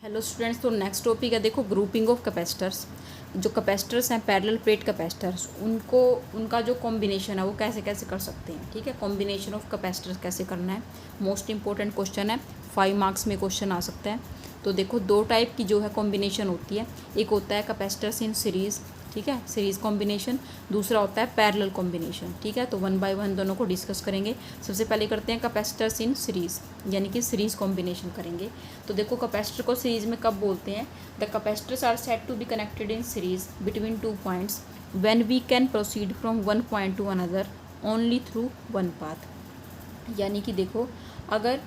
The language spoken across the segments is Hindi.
हेलो स्टूडेंट्स, तो नेक्स्ट टॉपिक है देखो ग्रुपिंग ऑफ कैपेसिटर्स। जो कैपेसिटर्स हैं पैरेलल प्लेट कैपेसिटर्स, उनका जो कॉम्बिनेशन है वो कैसे कैसे कर सकते हैं। ठीक है, कॉम्बिनेशन ऑफ कैपेसिटर्स कैसे करना है, मोस्ट इंपॉर्टेंट क्वेश्चन है, 5 मार्क्स में क्वेश्चन आ सकता है। तो देखो दो टाइप की जो है कॉम्बिनेशन होती है, एक होता है कैपेसिटर्स इन सीरीज़, ठीक है, सीरीज़ कॉम्बिनेशन, दूसरा होता है पैरेलल कॉम्बिनेशन। ठीक है, तो वन बाय वन दोनों को डिस्कस करेंगे। सबसे पहले करते हैं कैपेसिटर्स इन सीरीज़, यानी कि सीरीज़ कॉम्बिनेशन करेंगे। तो देखो कैपेसिटर को सीरीज़ में कब बोलते हैं, the capacitors are said to be connected in series between 2 points when we can proceed from one point to another only through one path. यानी कि देखो अगर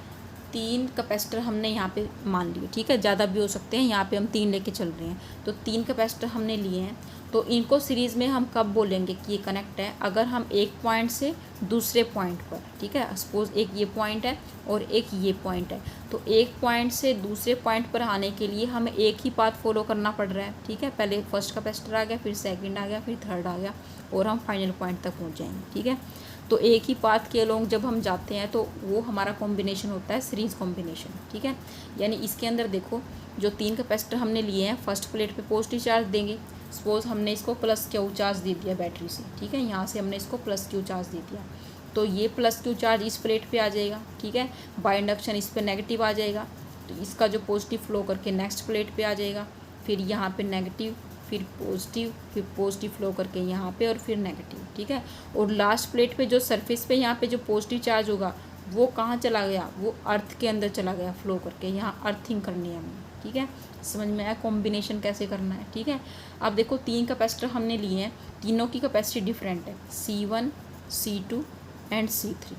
3 कैपेसिटर हमने यहाँ पे मान लिए, ठीक है, ज़्यादा भी हो सकते हैं, यहाँ पे हम 3 लेके चल रहे हैं, तो 3 कैपेसिटर हमने लिए हैं, तो इनको सीरीज़ में हम कब बोलेंगे कि ये कनेक्ट है, अगर हम एक पॉइंट से दूसरे पॉइंट पर, ठीक है, सपोज एक ये पॉइंट है और एक ये पॉइंट है, तो एक पॉइंट से दूसरे पॉइंट पर आने के लिए हमें एक ही पाथ फॉलो करना पड़ रहा है। ठीक है, पहले फर्स्ट कैपेसिटर आ गया, फिर सेकंड आ गया, फिर थर्ड आ गया, और हम फाइनल पॉइंट तक पहुँच जाएंगे। ठीक है, तो एक ही पाथ के अलोंग जब हम जाते हैं तो वो हमारा कॉम्बिनेशन होता है सीरीज़ कॉम्बिनेशन। ठीक है, यानी इसके अंदर देखो जो 3 कैपेसिटर हमने लिए हैं, फर्स्ट प्लेट पे पॉजिटिव चार्ज देंगे। सपोज हमने इसको प्लस क्यू चार्ज दे दिया बैटरी से, ठीक है, यहाँ से हमने इसको प्लस क्यू चार्ज दे दिया, तो ये प्लस क्यू चार्ज इस प्लेट पे आ जाएगा। ठीक है, बाय इंडक्शन इस पर नेगेटिव आ जाएगा, तो इसका जो पॉजिटिव फ्लो करके नेक्स्ट प्लेट पे आ जाएगा, फिर यहाँ पे नेगेटिव, फिर पॉजिटिव फ्लो करके यहाँ पे, और फिर नेगेटिव। ठीक है, और लास्ट प्लेट पे जो सरफेस पे यहाँ पे जो पॉजिटिव चार्ज होगा वो कहाँ चला गया, वो अर्थ के अंदर चला गया फ्लो करके, यहाँ अर्थिंग करनी है हमें। ठीक है, समझ में आया कॉम्बिनेशन कैसे करना है। ठीक है, अब देखो 3 कैपेसिटर हमने लिए हैं, तीनों की कैपेसिटी डिफरेंट है, C1, C2 and C3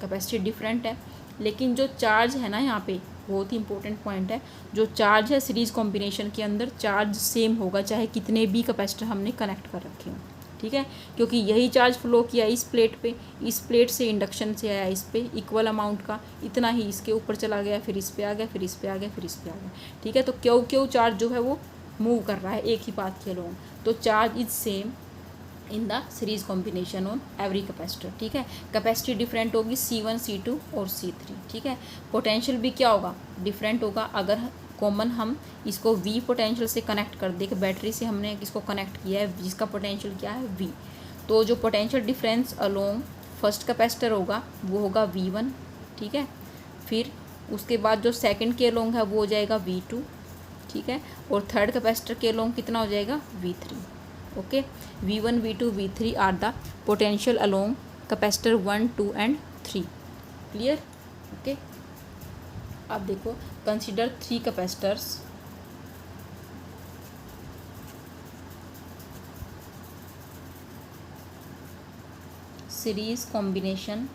capacity different है, लेकिन जो चार्ज है ना यहाँ पे बहुत ही इंपॉर्टेंट पॉइंट है, जो चार्ज है सीरीज़ कॉम्बिनेशन के अंदर चार्ज सेम होगा चाहे कितने भी कैपेसिटर हमने कनेक्ट कर रखे हों। ठीक है, क्योंकि यही चार्ज फ्लो किया इस प्लेट पे, इस प्लेट से इंडक्शन से आया इस पे इक्वल अमाउंट का, इतना ही इसके ऊपर चला गया, फिर इस पे आ गया, फिर इस पे आ गया, फिर इस पे आ गया। ठीक है, तो क्यों चार्ज जो है वो मूव कर रहा है एक ही पाथ के अलोंग, तो charge is same in the series combination on every capacitor. ठीक है, कैपेसिटी डिफरेंट होगी C1, C2 और C3। ठीक है, पोटेंशियल भी क्या होगा, डिफरेंट होगा। अगर कॉमन हम इसको V पोटेंशियल से कनेक्ट कर दे कि बैटरी से हमने इसको कनेक्ट किया है जिसका पोटेंशियल क्या है V, तो जो potential difference along first capacitor होगा वो होगा V1। ठीक है, फिर उसके बाद जो सेकंड के अलोंग है वो हो जाएगा V2। ठीक है, और थर्ड कैपेसिटर के अलोंग कितना हो जाएगा V3। Okay, V1, V2, V3 are the potential along capacitor 1, 2 and 3। Clear. Okay, अब देखो consider 3 capacitors series combination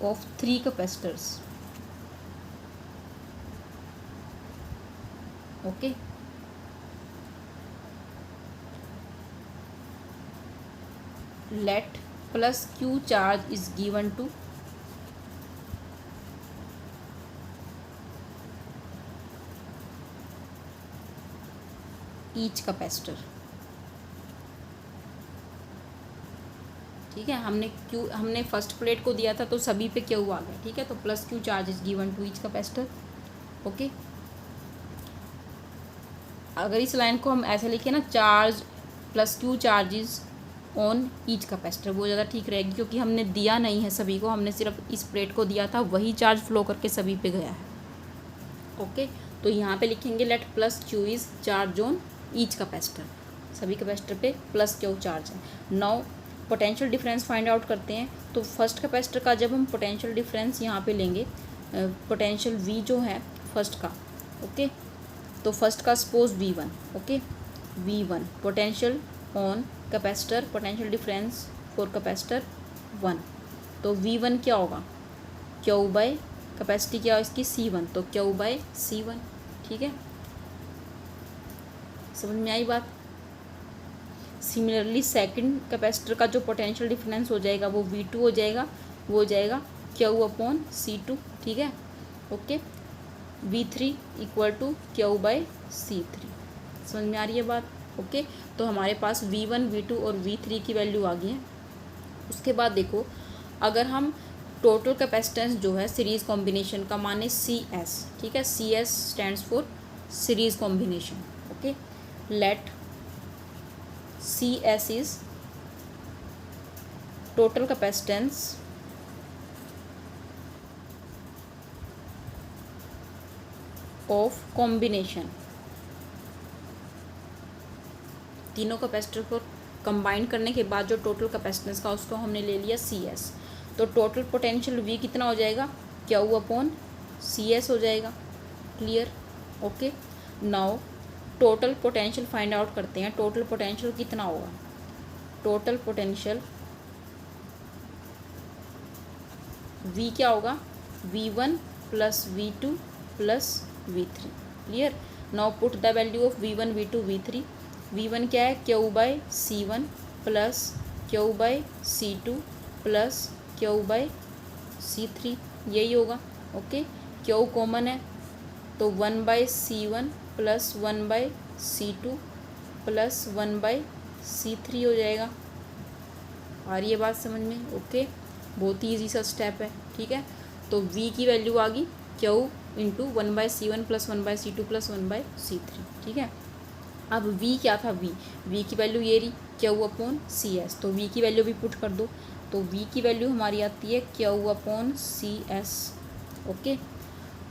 of 3 capacitors. Okay, let plus q charge is given to each capacitor. ठीक है, हमने फर्स्ट प्लेट को दिया था तो सभी पे क्यू आ गया। ठीक है, तो plus Q charge is given to each capacitor. Okay, अगर इस लाइन को हम ऐसे लिखे ना, charge plus Q charges on each capacitor, वो ज़्यादा ठीक रहेगी, क्योंकि हमने दिया नहीं है सभी को, हमने सिर्फ इस प्लेट को दिया था, वही चार्ज फ्लो करके सभी पे गया है। ओके, तो यहाँ पे लिखेंगे late plus Q is charge on each capacitor, सभी कैपेसिटर पे प्लस क्यू चार्ज है। Now potential difference find out करते हैं। तो फर्स्ट कैपेसिटर का जब हम पोटेंशियल डिफरेंस यहाँ पे लेंगे, पोटेंशियल V जो है फर्स्ट का, ओके, तो फर्स्ट का suppose V1, okay, V1 potential on capacitor, potential difference for capacitor 1, तो V1 क्या होगा, Q बाय कैपेसिटी क्या है इसकी C1, तो Q बाय C1। ठीक है, समझ में आई बात। सिमिलरली सेकंड कैपेसिटर का जो पोटेंशियल डिफरेंस हो जाएगा वो V2 हो जाएगा, वो हो जाएगा Q अपॉन C2। ठीक है, okay, V3 equal to Q by C3। समझ में आ रही है बात। ओके, तो हमारे पास V1, V2 और V3 की वैल्यू आ गई है। उसके बाद देखो अगर हम टोटल कैपेसिटेंस जो है सीरीज कॉम्बिनेशन का मान है सी एस, ठीक है, C S stands for series combination. Okay, let C S is total capacitance of combination. तीनों कैपेसिटर को कंबाइन करने के बाद जो टोटल कैपेसिटेंस का उसको हमने ले लिया सी एस। तो टोटल पोटेंशियल वी कितना हो जाएगा, क्यू अपॉन सी एस हो जाएगा। Clear? Okay, now total potential find out करते हैं। टोटल पोटेंशियल कितना होगा, टोटल पोटेंशियल वी क्या होगा, V1 plus V2 plus V3। Clear? Now put the value of V1 V2 V3। V1 क्या है, Q by C1 plus Q by C2 plus Q by C3, यही होगा। ओके, क्यू कॉमन है तो 1/C1 plus 1/C2 plus 1/C3 हो जाएगा। आ रही है बात समझ में? ओके, बहुत ही ईजी सा स्टेप है। ठीक है, तो V की वैल्यू आ गई Q into 1/C1 plus 1/C2 plus 1/C3। ठीक है, अब V क्या था, V की वैल्यू ये रही क्यू अपॉन सी एस, तो V की वैल्यू भी पुट कर दो। तो V की वैल्यू हमारी आती है Q upon C S. Okay,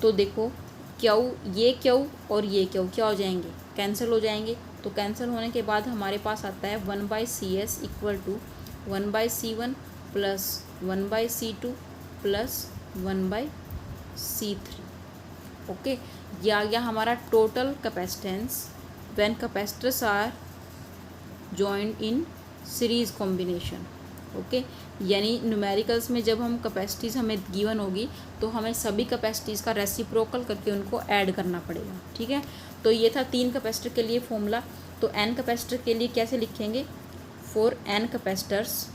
तो देखो ये क्यू और ये क्यू क्या हो जाएंगे, कैंसिल हो जाएंगे। तो कैंसिल होने के बाद हमारे पास आता है 1/CS equal to 1/C1 plus 1/C2 plus 1/C3। Okay, ये आ गया हमारा total capacitance when capacitors are joined in series combination. Okay, यानी न्यूमेरिकल्स में जब हम कैपेसिटीज़ हमें गिवन होगी तो हमें सभी कैपेसिटीज़ का रेसिप्रोकल करके उनको ऐड करना पड़ेगा। ठीक है, तो ये था 3 कैपेसिटर के लिए फॉर्मूला। तो n कैपेसिटर के लिए कैसे लिखेंगे, फॉर n कैपेसिटर्स,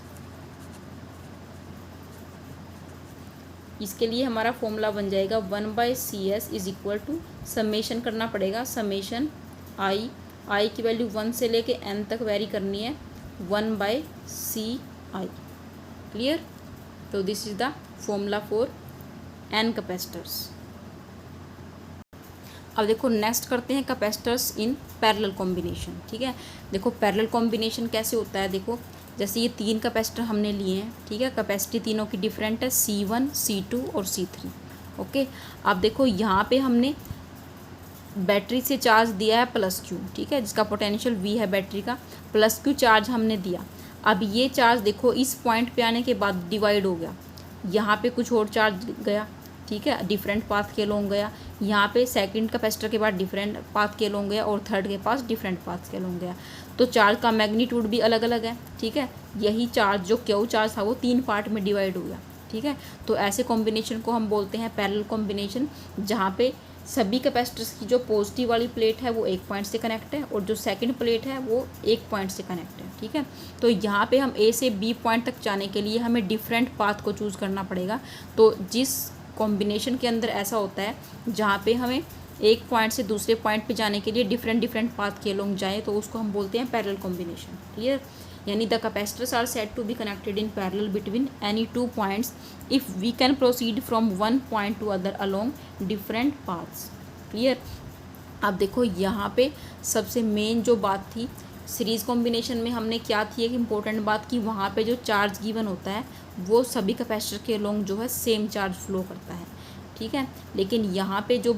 इसके लिए हमारा फॉर्मूला बन जाएगा 1/CS is equal to, summation करना पड़ेगा, समेशन आई की वैल्यू 1 से लेके n तक वेरी करनी है, 1/CI। क्लियर? तो this is the formula for n capacitors. अब देखो नेक्स्ट करते हैं कैपेसिटर्स इन पैरेलल कॉम्बिनेशन। ठीक है, देखो पैरेलल कॉम्बिनेशन कैसे होता है। देखो जैसे ये 3 कैपेसिटर हमने लिए हैं, ठीक है, कैपेसिटी तीनों की डिफरेंट है, C1 C2 और C3। ओके, अब देखो यहाँ पे हमने बैटरी से चार्ज दिया है +Q, ठीक है, जिसका पोटेंशियल V है बैटरी का, +Q चार्ज हमने दिया। अब ये चार्ज देखो इस पॉइंट पे आने के बाद डिवाइड हो गया, यहाँ पे कुछ और चार्ज गया, ठीक है, डिफरेंट पाथ के लोंग गया, यहाँ पे सेकंड कैपेसिटर के बाद डिफरेंट पाथ के लोंग गया और थर्ड के पास डिफरेंट पाथ के लोंग गया। तो चार्ज का मैग्नीट्यूड भी अलग अलग है। ठीक है, यही चार्ज जो क्यू चार्ज था वो 3 पार्ट में डिवाइड हो गया। ठीक है, तो ऐसे कॉम्बिनेशन को हम बोलते हैं पैरेलल कॉम्बिनेशन, जहाँ पे सभी कैपेसिटर्स की जो पॉजिटिव वाली प्लेट है वो एक पॉइंट से कनेक्ट है और जो सेकंड प्लेट है वो एक पॉइंट से कनेक्ट है। ठीक है, तो यहाँ पे हम A से B पॉइंट तक जाने के लिए हमें डिफरेंट पाथ को चूज़ करना पड़ेगा। तो जिस कॉम्बिनेशन के अंदर ऐसा होता है जहाँ पे हमें एक पॉइंट से दूसरे पॉइंट पे जाने के लिए डिफरेंट पाथ के लोग जाएँ, तो उसको हम बोलते हैं पैरेलल कॉम्बिनेशन। क्लियर? यानी the capacitors are said to be connected in parallel between any 2 points if we can proceed from one point to other along different paths. Clear? अब देखो यहाँ पे सबसे मेन जो बात थी सीरीज़ कॉम्बिनेशन में, हमने क्या थी एक इम्पोर्टेंट बात कि वहाँ पे जो चार्ज गिवन होता है वो सभी कैपेसिटर के अलोंग जो है सेम चार्ज फ्लो करता है। ठीक है, लेकिन यहाँ पे जो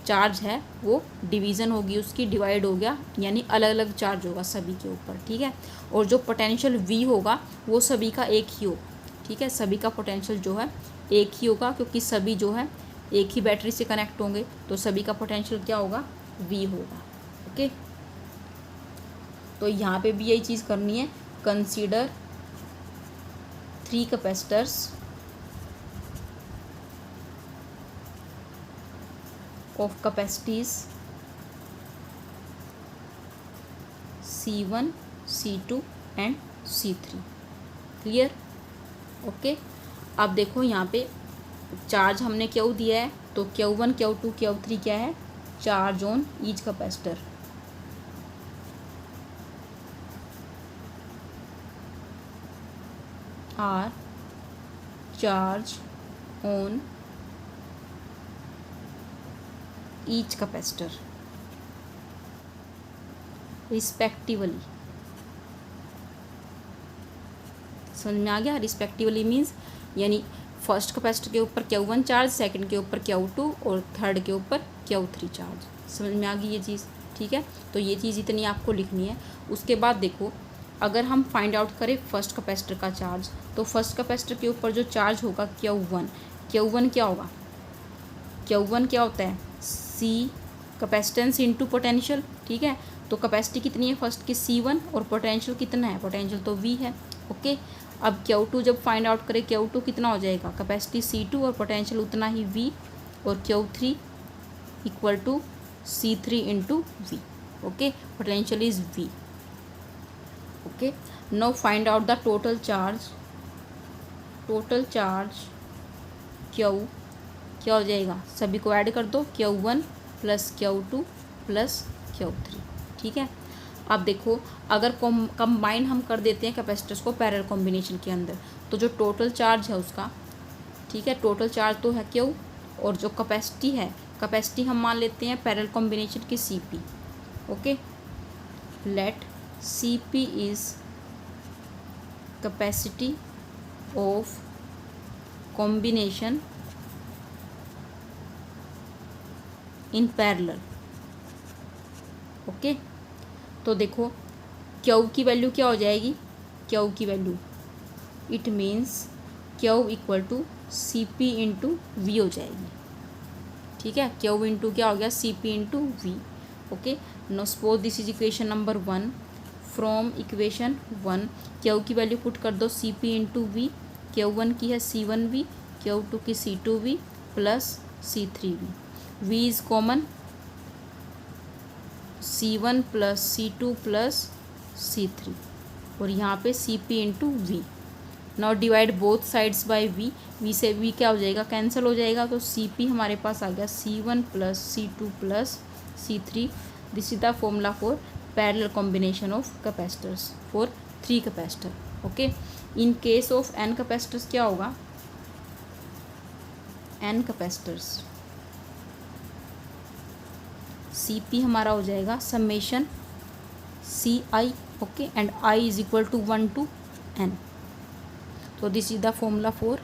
चार्ज है वो डिवीज़न होगी, उसकी डिवाइड हो गया, यानी अलग अलग चार्ज होगा सभी के ऊपर। ठीक है, और जो पोटेंशियल V होगा वो सभी का एक ही होगा। ठीक है, सभी का पोटेंशियल जो है एक ही होगा, क्योंकि सभी जो है एक ही बैटरी से कनेक्ट होंगे, तो सभी का पोटेंशियल क्या होगा, V होगा। ओके, तो यहाँ पे भी यही चीज़ करनी है, consider 3 capacitors of capacities C1, C2 and C3। Clear? Okay, अब देखो यहाँ पे चार्ज हमने क्यू दिया है, तो Q1 Q2 Q3 क्या है, charge on each capacitor. Are charge on each capacitor respectively. समझ में आ गया? रिस्पेक्टिवली मीन्स यानी फर्स्ट कैपेसिटर के ऊपर Q1 चार्ज, सेकंड के ऊपर Q2 और थर्ड के ऊपर Q3 चार्ज। समझ में आ गई ये चीज़? ठीक है, तो ये चीज़ इतनी आपको लिखनी है। उसके बाद देखो, अगर हम फाइंड आउट करें फर्स्ट कैपेसिटर का चार्ज, तो फर्स्ट कैपेसिटर के ऊपर जो चार्ज होगा Q1 क्या होगा? Q1 क्या होता है? C capacitance into potential. ठीक है, तो कैपेसिटी कितनी है फर्स्ट की? C1 और पोटेंशियल कितना है? पोटेंशियल तो V है। ओके, अब Q2 जब फाइंड आउट करें, Q2 कितना हो जाएगा? कैपेसिटी C2 और पोटेंशियल उतना ही V, और Q3 equal to C3 into V। Okay, potential is V। Okay, now find out the total charge. Total charge Q क्या हो जाएगा? सभी को ऐड कर दो, Q1 plus Q2 plus Q3। ठीक है, अब देखो, अगर कंबाइन हम कर देते हैं कैपेसिटर्स को पैरेलल कॉम्बिनेशन के अंदर, तो जो टोटल चार्ज है उसका, ठीक है, टोटल चार्ज तो है Q, और जो कैपेसिटी है, कैपेसिटी हम मान लेते हैं पैरेलल कॉम्बिनेशन की CP। Okay, let CP is capacity of combination in parallel. Okay, तो देखो Q की वैल्यू क्या हो जाएगी? Q की value, it means Q equal to CP into V हो जाएगी। ठीक है, Q इंटू क्या हो गया? CP into V। Okay, no suppose this is equation number 1। From equation 1 Q की वैल्यू पुट कर दो CP इंटू V। Q1 की है C1V, Q2 की C2V plus C3V। V is common, C1 plus C2 plus C3, और यहाँ पे CP into V। Now divide both sides by V। V से V क्या हो जाएगा? कैंसिल हो जाएगा, तो CP हमारे पास आ गया C1 plus C2 plus C3। This is the formula for parallel combination of capacitors for 3 capacitor. Okay, in case of n capacitors क्या होगा? n कैपेसिटर्स CP हमारा हो जाएगा summation CI। Okay, and I is equal to 1 to n। तो this is the formula for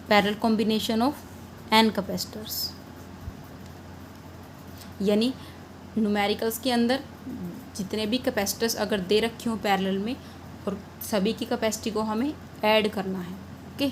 parallel combination of n capacitors. यानी न्यूमेरिकल्स के अंदर जितने भी कैपेसिटर्स अगर दे रखे हों पैरेलल में, और सभी की कैपेसिटी को हमें ऐड करना है। ओके।